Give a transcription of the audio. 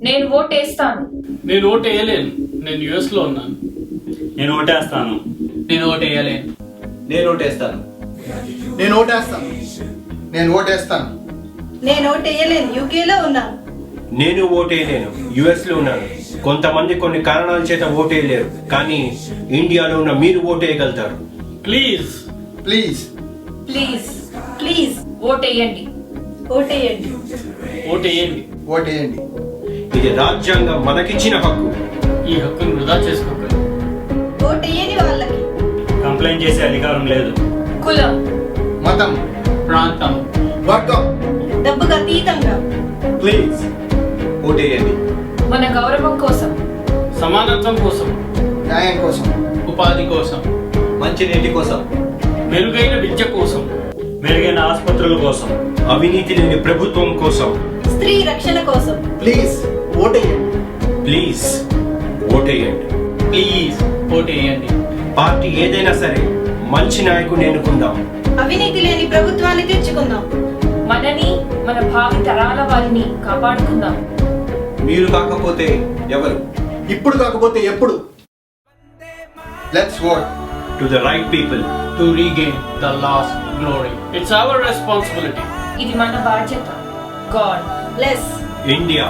నేను ఓటేస్తాను. నేను ఓటు వేయలేను, నేను యుఎస్ లో ఉన్నాను. నేను ఓటేస్తాను. నేను ఓటు వేయలేను. నేను ఓటేస్తాను. నేను ఓటేస్తాను. నేను ఓటేస్తాను. నేను ఓటేయలేను, యూకేలో ఉన్నాను. నేను ఓటేయలేను, యుఎస్ లో ఉన్నాను. కొంతమంది కొన్ని కారణాల చేత ఓటేయలేరు, కానీ ఇండియాలో ఉన్న మీరు ఓటేయగలుగుతారు. ప్లీజ్ ప్లీజ్ ప్లీజ్ ప్లీజ్ ఓటేయండి. ఓటేయండి. ఓటు వేయండి. ఓటేయండి. ఇది రాజ్యాంగం మనకిచ్చిన హక్కు. ఈ హక్కును వృధా చేసుకోకండి. ఓటేయని వాళ్ళకి కంప్లైంట్ చేసే అధికారం లేదు. కులం, మతం, ప్రాంతం, వర్గం, డబ్బుకు అతీతంగా ప్లీజ్ ఓటేయండి. మన గౌరవం కోసం, సమానత్వం కోసం, న్యాయం కోసం, ఉపాధి కోసం, మంచి నీటి కోసం, మెరుగైన విద్య కోసం, మెరుగైన ఆసుపత్రుల కోసం, అవినీతి లేని ప్రభుత్వం కోసం. స్త్రీ రక్షణ కోసం. ప్లీజ్ ఓటేయండి. ప్లీజ్ ఓటేయండి. ప్లీజ్ ఓటు వేయండి. పార్టీ ఏదైనా సరే మంచి నాయకుడిని ఎన్నుకుందాం. అవినీతి లేని ప్రభుత్వాన్ని తెచ్చుకుందాం. మనని మన భావి తరాల వారిని కాపాడుకుందాం. మీరు కాకపోతే ఎవరు? ఇప్పుడు కాకపోతే ఎప్పుడు? Let's vote. To the right people. To regain the lost glory. It's our responsibility. ఇది మన బాధ్యత. God bless India.